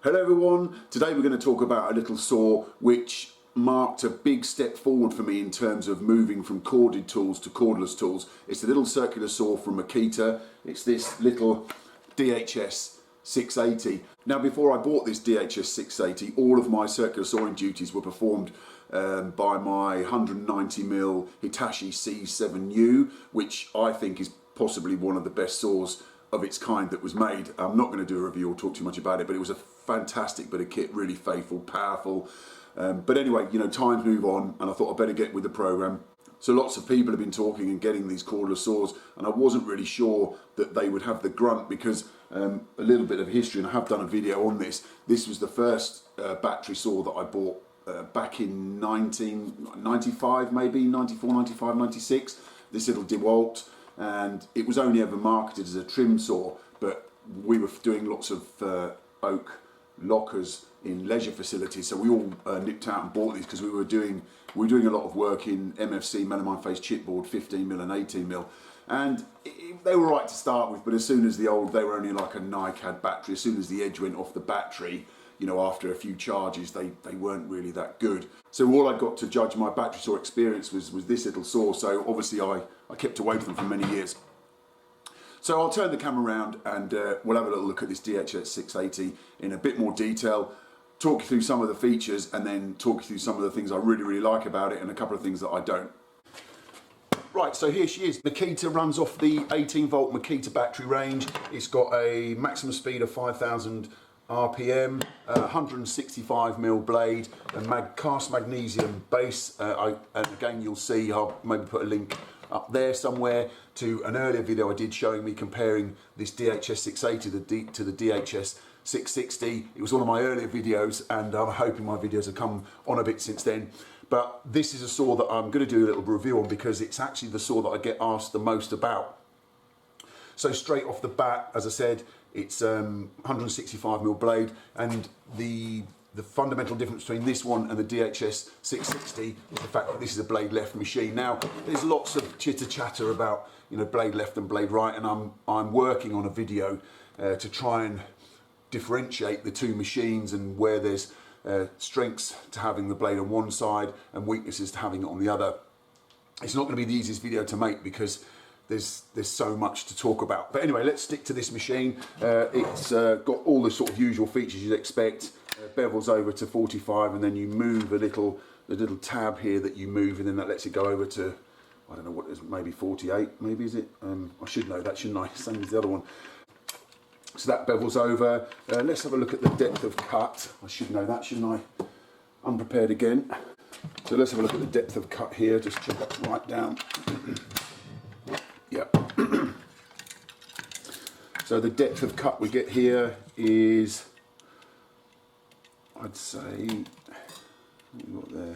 Hello everyone, today we're going to talk about a little saw which marked a big step forward for me in terms of moving from corded tools to cordless tools. It's a little circular saw from Makita. It's this little DHS680. Now before I bought this DHS680, all of my circular sawing duties were performed by my 190mm Hitachi C7U, which I think is possibly one of the best saws of its kind that was made. I'm not going to do a review or talk too much about it, but it was a fantastic bit of kit, really faithful, powerful. But anyway, you know, times move on, and I thought I'd better get with the program. So lots of people have been talking and getting these cordless saws, and I wasn't really sure that they would have the grunt because a little bit of history, and I have done a video on this. This was the first battery saw that I bought back in 1995, maybe 94, 95, 96. This little DeWalt. And it was only ever marketed as a trim saw, but we were doing lots of oak lockers in leisure facilities, so we all nipped out and bought these because we were doing a lot of work in MFC, melamine face chipboard, 15mm and 18mm, and they were right to start with, but as soon as they were only like a NiCad battery. As soon as the edge went off the battery, you know, after a few charges, they weren't really that good. So all I got to judge my battery saw experience was this little saw. So obviously I kept away from them for many years. So I'll turn the camera around and we'll have a little look at this DHS680 in a bit more detail, talk you through some of the features, and then talk you through some of the things I really like about it and a couple of things that I don't. Right, so here she is. Makita runs off the 18-volt Makita battery range. It's got a maximum speed of 5,000 RPM, 165mm blade, and cast magnesium base. And again, you'll see, I'll maybe put a link up there somewhere to an earlier video I did showing me comparing this DHS680 to the DHS660. It was one of my earlier videos, and I'm hoping my videos have come on a bit since then. But this is a saw that I'm going to do a little review on because it's actually the saw that I get asked the most about. So straight off the bat, as I said, it's 165mm blade, and the fundamental difference between this one and the DHS660 is the fact that this is a blade left machine. Now, there's lots of chitter chatter about, you know, blade left and blade right, and I'm working on a video to try and differentiate the two machines and where there's strengths to having the blade on one side and weaknesses to having it on the other. It's not going to be the easiest video to make because there's so much to talk about. But anyway, let's stick to this machine. It's got all the sort of usual features you'd expect. Bevels over to 45, and then you move the little tab here that you move, and then that lets it go over to, I don't know what it is, maybe 48, maybe, is it? I should know that, shouldn't I? Same as the other one. So that bevels over. Let's have a look at the depth of cut. I should know that, shouldn't I? Unprepared again. So let's have a look at the depth of cut here. Just check that right down. Yep. So the depth of cut we get here is, I'd say, what have we got there?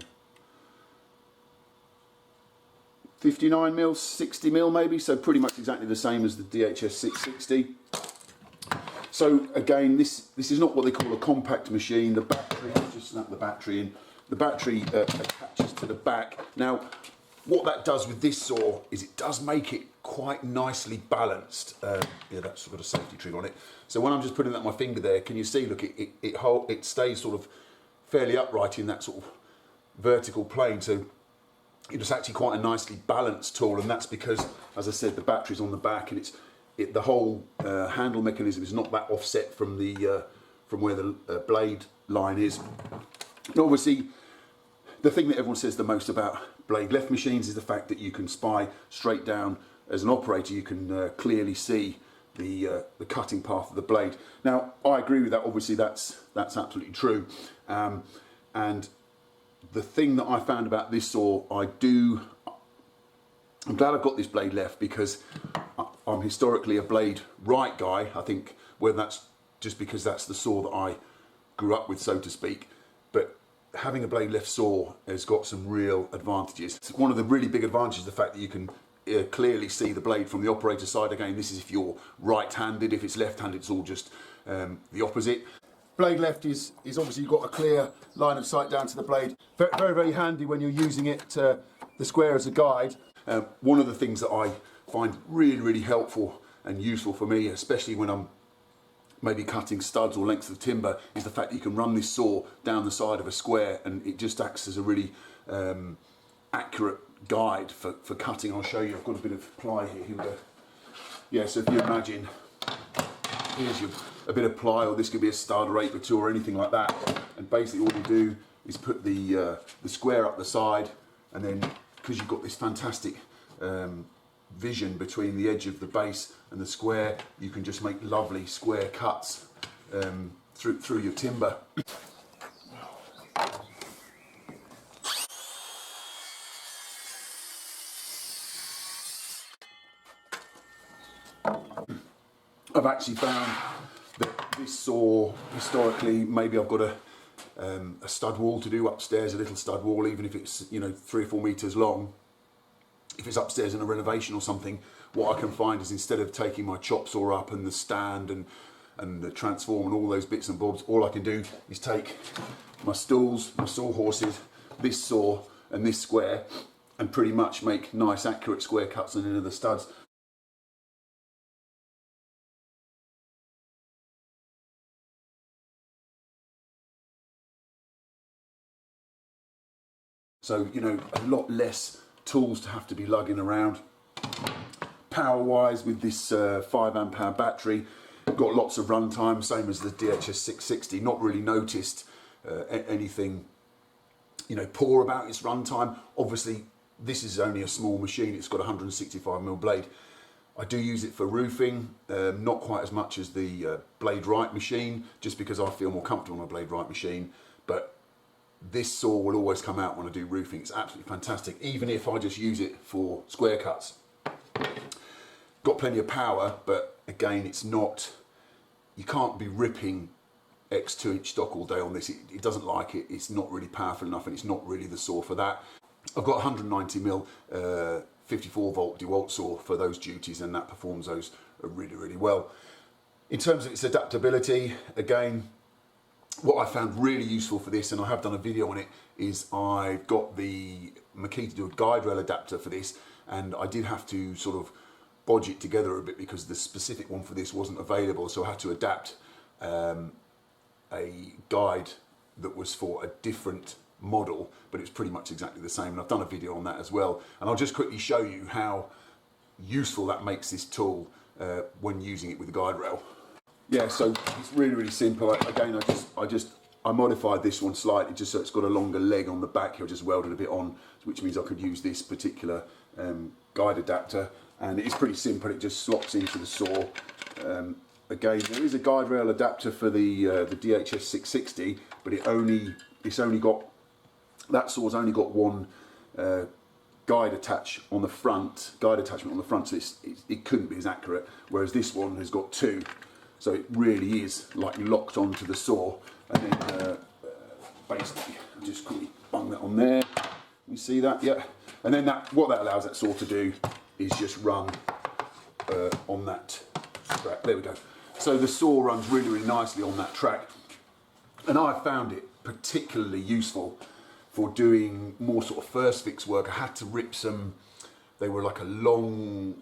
59mm, 60mm maybe, so pretty much exactly the same as the DHS660. So again, this is not what they call a compact machine. The battery, just snap the battery in. The battery attaches to the back. Now, what that does with this saw is it does make it quite nicely balanced. Yeah, that's got a safety trigger on it. So when I'm just putting that on my finger there, can you see, look, it stays sort of fairly upright in that sort of vertical plane. So it's actually quite a nicely balanced tool, and that's because, as I said, the battery's on the back, and the whole handle mechanism is not that offset from where the blade line is. And obviously, the thing that everyone says the most about blade left machines is the fact that you can spy straight down. As an operator, you can clearly see the cutting path of the blade. Now, I agree with that. Obviously, that's absolutely true. And the thing that I found about this saw, I'm glad I've got this blade left because I'm historically a blade right guy. I think whether that's just because that's the saw that I grew up with, so to speak, but having a blade left saw has got some real advantages. One of the really big advantages is the fact that you can clearly see the blade from the operator side. Again, this is if you're right-handed. If it's left-handed, it's all just the opposite. Blade left is obviously, you've got a clear line of sight down to the blade. Very handy when you're using it, the square as a guide. One of the things that I find really helpful and useful for me, especially when I'm maybe cutting studs or lengths of timber, is the fact that you can run this saw down the side of a square and it just acts as a really accurate guide for cutting. I'll show you. I've got a bit of ply here. Here we go. Yeah, so if you imagine, here's a bit of ply, or this could be a stud or 8x2 or anything like that, and basically all you do is put the square up the side, and then because you've got this fantastic vision between the edge of the base and the square, you can just make lovely square cuts through your timber. I've actually found that this saw, historically, maybe I've got a stud wall to do upstairs, a little stud wall, even if it's 3 or 4 meters long. If it's upstairs in a renovation or something, what I can find is, instead of taking my chop saw up and the stand and the transform and all those bits and bobs, all I can do is take my stools, my sawhorses, this saw and this square, and pretty much make nice accurate square cuts on into the studs. So, a lot less tools to have to be lugging around. Power wise, with this 5 amp hour battery, got lots of runtime, same as the DHS680. Not really noticed anything poor about its runtime. Obviously this is only a small machine, it's got a 165mm blade. I do use it for roofing, not quite as much as the Blade Right machine, just because I feel more comfortable on a Blade Right machine, but this saw will always come out when I do roofing. It's absolutely fantastic, even if I just use it for square cuts. Got plenty of power, but again, it's not, you can't be ripping X 2-inch stock all day on this. It doesn't like it, it's not really powerful enough, and it's not really the saw for that. I've got 190mm 54 volt DeWalt saw for those duties, and that performs those really, really well. In terms of its adaptability, again, what I found really useful for this, and I have done a video on it, is I've got the Makita guide rail adapter for this, and I did have to sort of bodge it together a bit because the specific one for this wasn't available, so I had to adapt a guide that was for a different model, but it's pretty much exactly the same, and I've done a video on that as well, and I'll just quickly show you how useful that makes this tool when using it with the guide rail. Yeah, so it's really, really simple. Again, I modified this one slightly just so it's got a longer leg on the back here. I just welded a bit on, which means I could use this particular guide adapter, and it's pretty simple. It just slots into the saw. Again, there is a guide rail adapter for the DHS680, but that saw's only got one guide attachment on the front, so it couldn't be as accurate, whereas this one has got 2. So it really is like locked onto the saw, and then basically I'll just quickly bung that on there. You see that? Yeah. And then what that allows that saw to do is just run on that track. There we go. So the saw runs really, really nicely on that track, and I found it particularly useful for doing more sort of first fix work. I had to rip some, they were like a long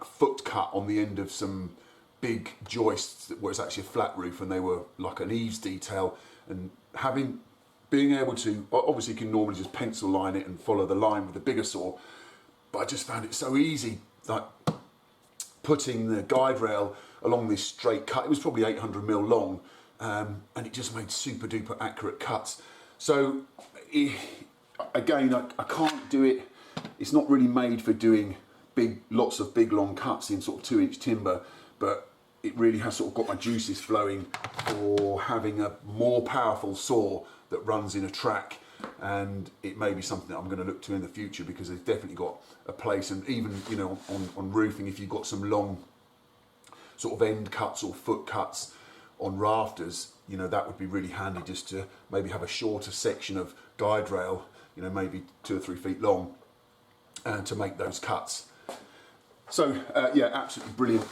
foot cut on the end of some big joists where it's actually a flat roof, and they were like an eaves detail, and being able to, obviously you can normally just pencil line it and follow the line with the bigger saw, but I just found it so easy, like putting the guide rail along this straight cut. It was probably 800mm long, and it just made super duper accurate cuts. So again, I can't do it, it's not really made for doing lots of big long cuts in sort of 2-inch timber, but it really has sort of got my juices flowing for having a more powerful saw that runs in a track, and it may be something that I'm going to look to in the future, because it's definitely got a place. And even on roofing, if you've got some long sort of end cuts or foot cuts on rafters, that would be really handy, just to maybe have a shorter section of guide rail, maybe 2 or 3 feet long, and to make those cuts. So yeah, absolutely brilliant.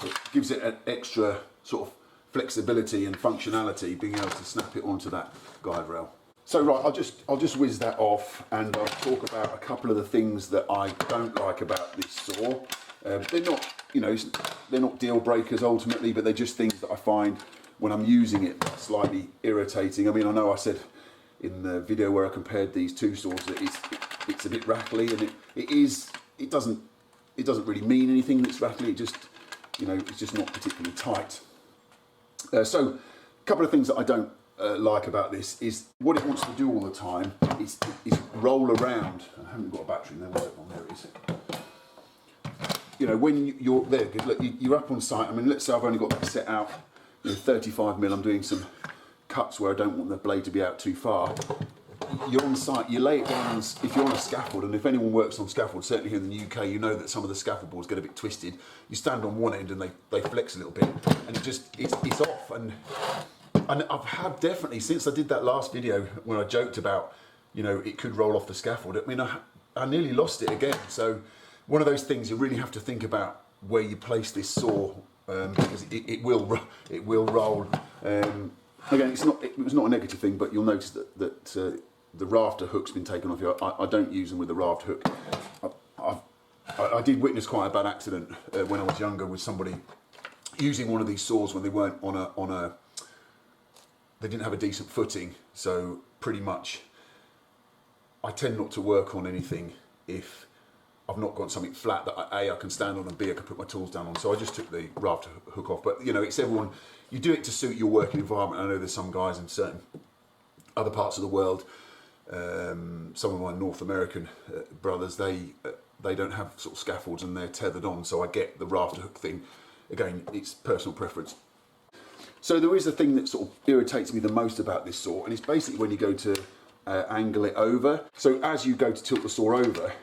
It gives it an extra sort of flexibility and functionality, being able to snap it onto that guide rail. So right, I'll just whiz that off, and I'll talk about a couple of the things that I don't like about this saw. They're not you know, they're not deal breakers ultimately, but they're just things that I find when I'm using it slightly irritating. I mean, I know I said in the video where I compared these two saws that it's a bit rattly, and it doesn't really mean anything that's rattly. It just, you know, it's just not particularly tight. So a couple of things that I don't like about this is what it wants to do all the time is roll around. I haven't got a battery in there. Where's it on? There it is. You know, when you're there, look, you're up on site. I mean, let's say I've only got that set out, you know, 35mm. I'm doing some cuts where I don't want the blade to be out too far. You're on site, you lay it down, if you're on a scaffold, and if anyone works on scaffold, certainly here in the UK, you know that some of the scaffold boards get a bit twisted. You stand on one end and they flex a little bit, and it's off. And I've definitely, since I did that last video when I joked about, you know, it could roll off the scaffold, I mean, I nearly lost it again. So one of those things you really have to think about where you place this saw, because it will roll. Again, it was not a negative thing, but you'll notice that the rafter hook's been taken off here. I don't use them with the raft hook. I did witness quite a bad accident when I was younger with somebody using one of these saws when they weren't they didn't have a decent footing. So pretty much, I tend not to work on anything if I've not got something flat that I can stand on, and B, I can put my tools down on. So I just took the rafter hook off. But you know, it's everyone, you do it to suit your working environment. I know there's some guys in certain other parts of the world, some of my North American brothers, they don't have sort of scaffolds and they're tethered on. So I get the rafter hook thing. Again, it's personal preference. So there is a thing that sort of irritates me the most about this saw, and it's basically when you go to angle it over. So as you go to tilt the saw over,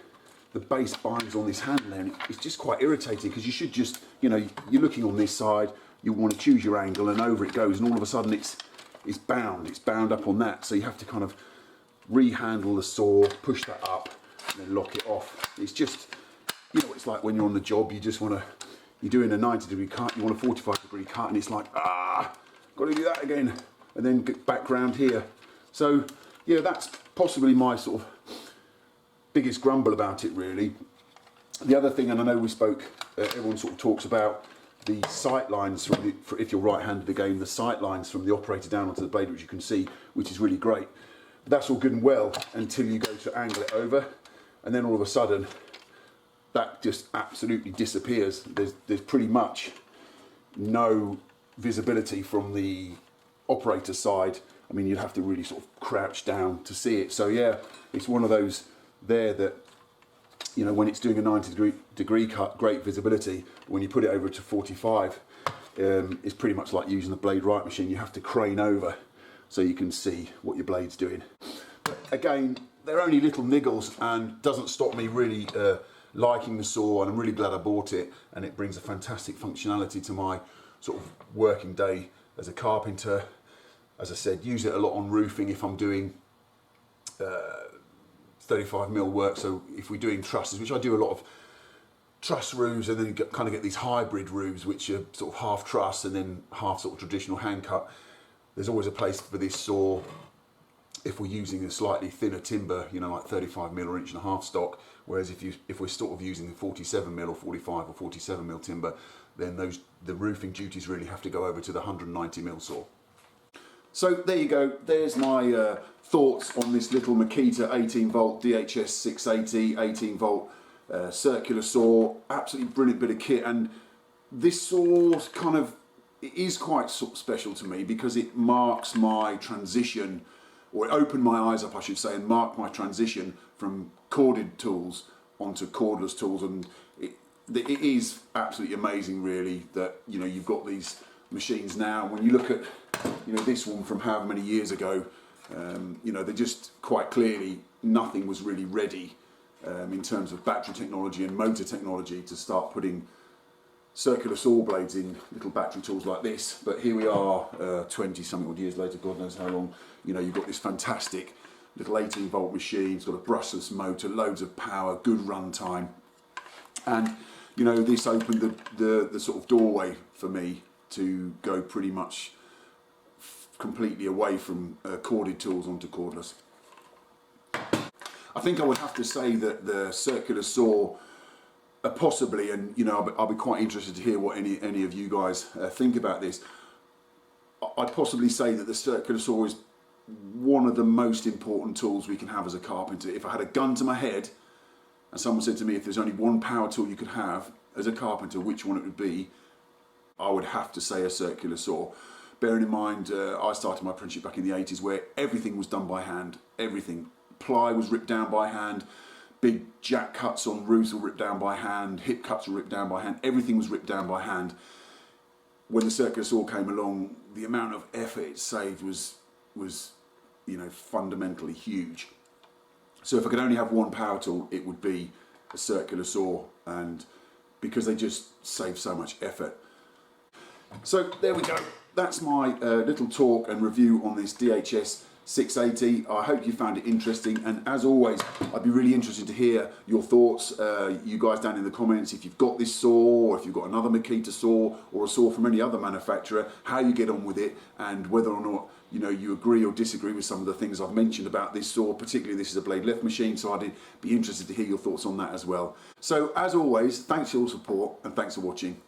the base binds on this handle there, and it's just quite irritating because you should just, you know, you're looking on this side, you want to choose your angle, and over it goes, and all of a sudden it's bound up on that. So you have to kind of rehandle the saw, push that up, and then lock it off. It's just, you know, it's like when you're on the job, you just want to, you're doing a 90-degree cut, you want a 45-degree cut, and it's like, got to do that again, and then get back round here. So yeah, that's possibly my sort of biggest grumble about it, really. The other thing, and I know we spoke, everyone sort of talks about the sight lines from if you're right-handed again, the sight lines from the operator down onto the blade, which you can see, which is really great. But that's all good and well until you go to angle it over, and then all of a sudden that just absolutely disappears. There's pretty much no visibility from the operator side. I mean, you'd have to really sort of crouch down to see it. So yeah, it's one of those there that, you know, when it's doing a 90-degree cut, great visibility. When you put it over to 45, it's pretty much like using the blade right machine. You have to crane over so you can see what your blade's doing. But again, they're only little niggles and doesn't stop me really liking the saw, and I'm really glad I bought it, and it brings a fantastic functionality to my sort of working day as a carpenter. As I said, use it a lot on roofing if I'm doing 35mm work. So if we're doing trusses, which I do a lot of truss roofs, and then you kind of get these hybrid roofs which are sort of half truss and then half sort of traditional hand cut. There's always a place for this saw if we're using a slightly thinner timber, you know, like 35mm or 1.5" stock. Whereas if we're sort of using 47mm or 45 or 47mm timber, then the roofing duties really have to go over to the 190mm saw. So there you go, there's my thoughts on this little Makita 18-volt DHS680 18-volt circular saw. Absolutely brilliant bit of kit, and this saw kind of, it is quite sort of special to me because it marks my transition, or it opened my eyes up, I should say, and marked my transition from corded tools onto cordless tools. And it is absolutely amazing, really, that, you know, you've got these machines now. When you look at, you know, this one from however many years ago, you know, they just quite clearly, nothing was really ready in terms of battery technology and motor technology to start putting circular saw blades in little battery tools like this. But here we are 20 something odd years later, God knows how long. You know, you've got this fantastic little 18-volt machine. It's got a brushless motor, loads of power, good run time, and you know, this opened the sort of doorway for me to go pretty much completely away from corded tools onto cordless. I think I would have to say that the circular saw possibly, and you know, I'll be quite interested to hear what any of you guys think about this. I'd possibly say that the circular saw is one of the most important tools we can have as a carpenter. If I had a gun to my head and someone said to me, if there's only one power tool you could have as a carpenter, which one it would be, I would have to say a circular saw. Bearing in mind, I started my apprenticeship back in the 80s where everything was done by hand. Everything. Ply was ripped down by hand. Big jack cuts on roofs were ripped down by hand. Hip cuts were ripped down by hand. Everything was ripped down by hand. When the circular saw came along, the amount of effort it saved was you know, fundamentally huge. So if I could only have one power tool, it would be a circular saw, and because they just save so much effort. So there we go. That's my little talk and review on this DHS680. I hope you found it interesting, and as always, I'd be really interested to hear your thoughts, you guys down in the comments, if you've got this saw, or if you've got another Makita saw, or a saw from any other manufacturer, how you get on with it, and whether or not you know you agree or disagree with some of the things I've mentioned about this saw. Particularly, this is a blade left machine, so I'd be interested to hear your thoughts on that as well. So as always, thanks for your support and thanks for watching.